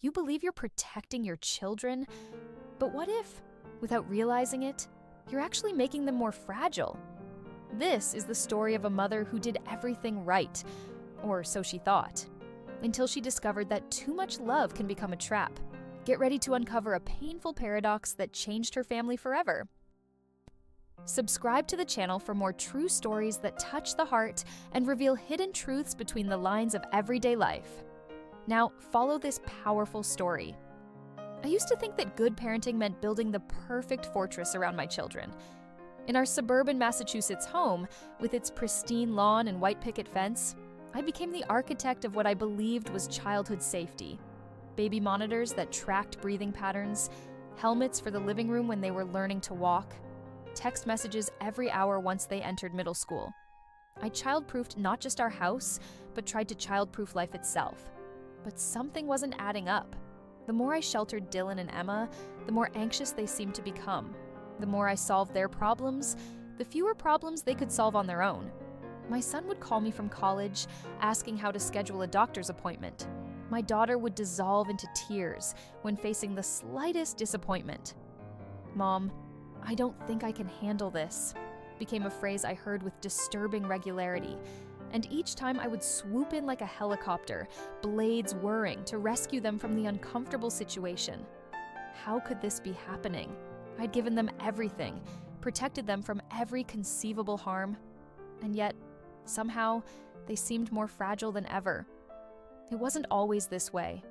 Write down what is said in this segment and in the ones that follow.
You believe you're protecting your children, but what if, without realizing it, you're actually making them more fragile? This is the story of a mother who did everything right, or so she thought, until she discovered that too much love can become a trap. Get ready to uncover a painful paradox that changed her family forever. Subscribe to the channel for more true stories that touch the heart and reveal hidden truths between the lines of everyday life. Now, follow this powerful story. I used to think that good parenting meant building the perfect fortress around my children. In our suburban Massachusetts home, with its pristine lawn and white picket fence, I became the architect of what I believed was childhood safety. Baby monitors that tracked breathing patterns, helmets for the living room when they were learning to walk, text messages every hour once they entered middle school. I child-proofed not just our house, but tried to child-proof life itself. But something wasn't adding up. The more I sheltered Dylan and Emma, the more anxious they seemed to become. The more I solved their problems, the fewer problems they could solve on their own. My son would call me from college, asking how to schedule a doctor's appointment. My daughter would dissolve into tears when facing the slightest disappointment. "Mom, I don't think I can handle this," became a phrase I heard with disturbing regularity. And each time I would swoop in like a helicopter, blades whirring, to rescue them from the uncomfortable situation. How could this be happening? I'd given them everything, protected them from every conceivable harm, and yet, somehow, they seemed more fragile than ever. It wasn't always this way.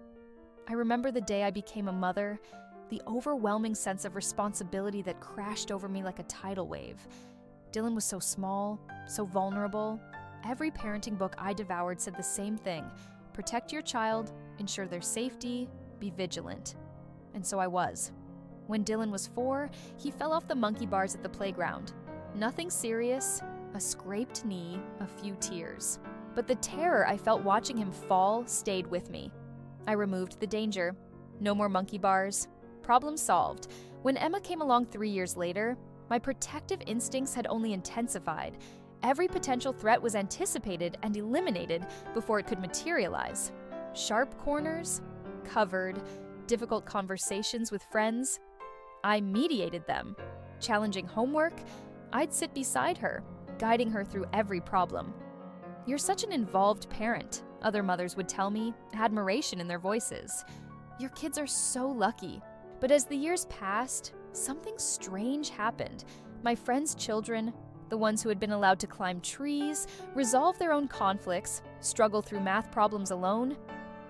I remember the day I became a mother, the overwhelming sense of responsibility that crashed over me like a tidal wave. Dylan was so small, so vulnerable. Every parenting book I devoured said the same thing: protect your child, ensure their safety, be vigilant. And so I was. When Dylan was 4, he fell off the monkey bars at the playground. Nothing serious, a scraped knee, a few tears. But the terror I felt watching him fall stayed with me. I removed the danger. No more monkey bars. Problem solved. When Emma came along 3 years later, my protective instincts had only intensified. Every potential threat was anticipated and eliminated before it could materialize. Sharp corners, covered, difficult conversations with friends, I mediated them. Challenging homework, I'd sit beside her, guiding her through every problem. "You're such an involved parent," other mothers would tell me, admiration in their voices. "Your kids are so lucky." But as the years passed, something strange happened. My friends' children, the ones who had been allowed to climb trees, resolve their own conflicts, struggle through math problems alone,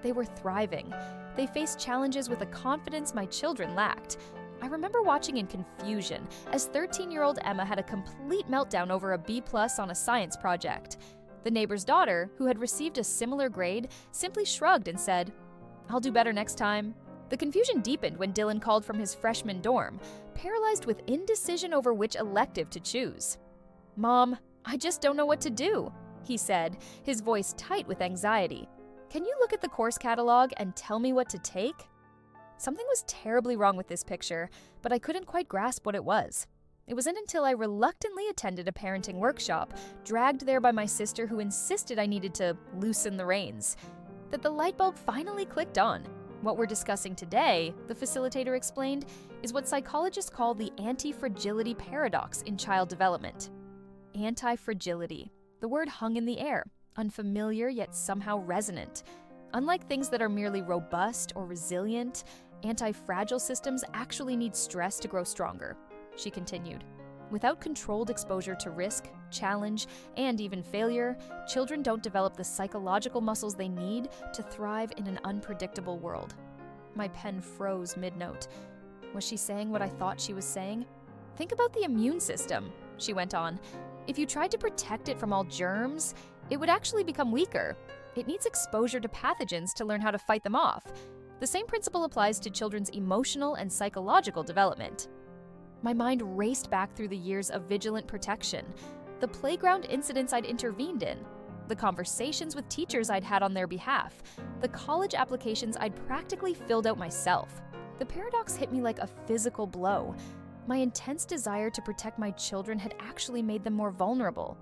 they were thriving. They faced challenges with a confidence my children lacked. I remember watching in confusion as 13-year-old Emma had a complete meltdown over a B+ on a science project. The neighbor's daughter, who had received a similar grade, simply shrugged and said, "I'll do better next time." The confusion deepened when Dylan called from his freshman dorm, paralyzed with indecision over which elective to choose. "Mom, I just don't know what to do," he said, his voice tight with anxiety. "Can you look at the course catalog and tell me what to take?" Something was terribly wrong with this picture, but I couldn't quite grasp what it was. It wasn't until I reluctantly attended a parenting workshop, dragged there by my sister who insisted I needed to loosen the reins, that the light bulb finally clicked on. What we're discussing today, the facilitator explained, is what psychologists call the anti-fragility paradox in child development. Anti-fragility. The word hung in the air, unfamiliar yet somehow resonant. Unlike things that are merely robust or resilient, anti-fragile systems actually need stress to grow stronger, she continued. Without controlled exposure to risk, challenge, and even failure, children don't develop the psychological muscles they need to thrive in an unpredictable world. My pen froze mid-note. Was she saying what I thought she was saying? Think about the immune system, she went on. If you tried to protect it from all germs, it would actually become weaker. It needs exposure to pathogens to learn how to fight them off. The same principle applies to children's emotional and psychological development. My mind raced back through the years of vigilant protection, the playground incidents I'd intervened in, the conversations with teachers I'd had on their behalf, the college applications I'd practically filled out myself. The paradox hit me like a physical blow. My intense desire to protect my children had actually made them more vulnerable.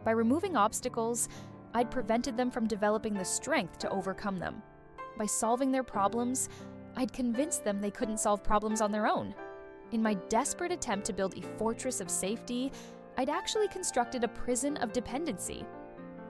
By removing obstacles, I'd prevented them from developing the strength to overcome them. By solving their problems, I'd convinced them they couldn't solve problems on their own. In my desperate attempt to build a fortress of safety, I'd actually constructed a prison of dependency.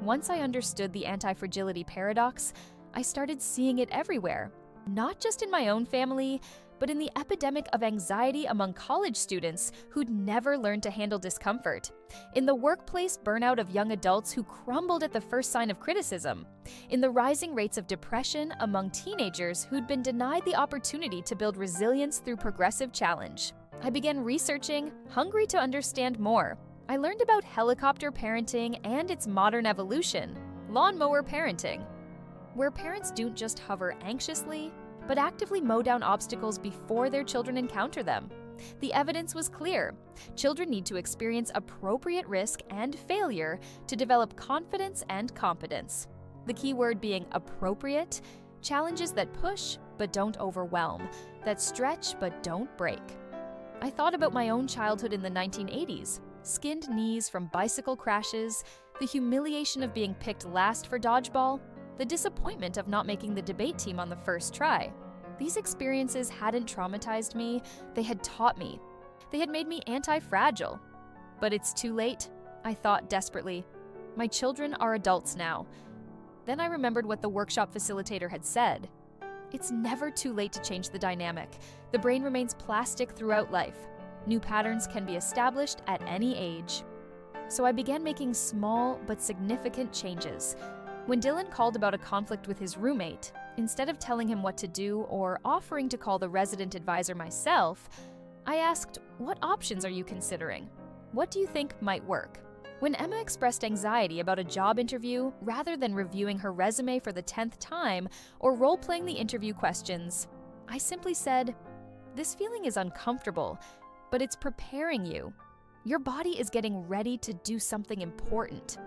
Once I understood the anti-fragility paradox, I started seeing it everywhere, not just in my own family, but in the epidemic of anxiety among college students who'd never learned to handle discomfort, in the workplace burnout of young adults who crumbled at the first sign of criticism, in the rising rates of depression among teenagers who'd been denied the opportunity to build resilience through progressive challenge. I began researching, hungry to understand more. I learned about helicopter parenting and its modern evolution, lawnmower parenting, where parents don't just hover anxiously, but actively mow down obstacles before their children encounter them. The evidence was clear. Children need to experience appropriate risk and failure to develop confidence and competence. The key word being appropriate, challenges that push but don't overwhelm, that stretch but don't break. I thought about my own childhood in the 1980s, skinned knees from bicycle crashes, the humiliation of being picked last for dodgeball, the disappointment of not making the debate team on the first try. These experiences hadn't traumatized me, they had taught me. They had made me anti-fragile. But it's too late, I thought desperately. My children are adults now. Then I remembered what the workshop facilitator had said. It's never too late to change the dynamic. The brain remains plastic throughout life. New patterns can be established at any age. So I began making small but significant changes. When Dylan called about a conflict with his roommate, instead of telling him what to do or offering to call the resident advisor myself, I asked, "What options are you considering? What do you think might work?" When Emma expressed anxiety about a job interview, rather than reviewing her resume for the 10th time or role-playing the interview questions, I simply said, "This feeling is uncomfortable, but it's preparing you. Your body is getting ready to do something important."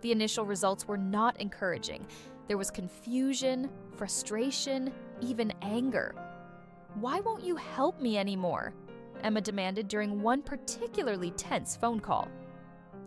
The initial results were not encouraging. There was confusion, frustration, even anger. "Why won't you help me anymore?" Emma demanded during one particularly tense phone call.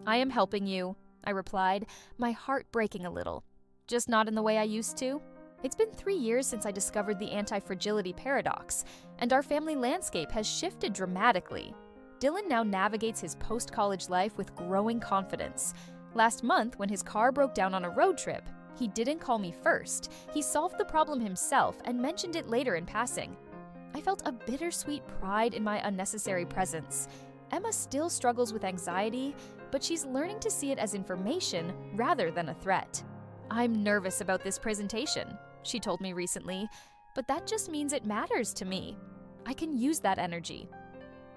"I am helping you," I replied, my heart breaking a little. "Just not in the way I used to." It's been 3 years since I discovered the anti-fragility paradox, and our family landscape has shifted dramatically. Dylan now navigates his post-college life with growing confidence. Last month, when his car broke down on a road trip, he didn't call me first. He solved the problem himself and mentioned it later in passing. I felt a bittersweet pride in my unnecessary presence. Emma still struggles with anxiety, but she's learning to see it as information rather than a threat. "I'm nervous about this presentation," she told me recently, "but that just means it matters to me. I can use that energy."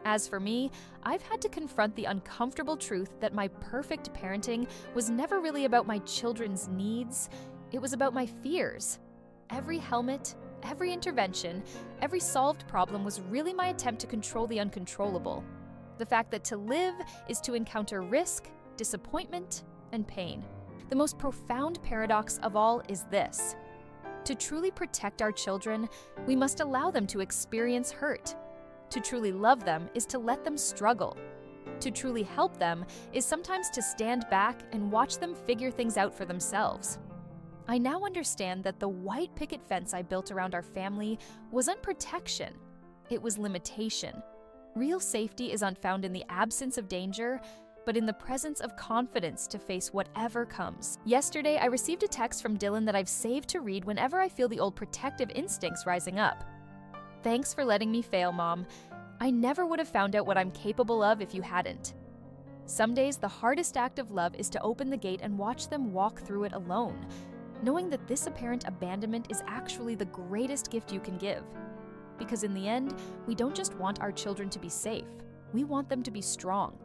As for me, I've had to confront the uncomfortable truth that my perfect parenting was never really about my children's needs, it was about my fears. Every helmet, every intervention, every solved problem was really my attempt to control the uncontrollable. The fact that to live is to encounter risk, disappointment, and pain. The most profound paradox of all is this: to truly protect our children, we must allow them to experience hurt. To truly love them is to let them struggle. To truly help them is sometimes to stand back and watch them figure things out for themselves. I now understand that the white picket fence I built around our family wasn't protection, it was limitation. Real safety is not found in the absence of danger, but in the presence of confidence to face whatever comes. Yesterday, I received a text from Dylan that I've saved to read whenever I feel the old protective instincts rising up. "Thanks for letting me fail, Mom. I never would have found out what I'm capable of if you hadn't." Some days, the hardest act of love is to open the gate and watch them walk through it alone, knowing that this apparent abandonment is actually the greatest gift you can give. Because in the end, we don't just want our children to be safe, we want them to be strong.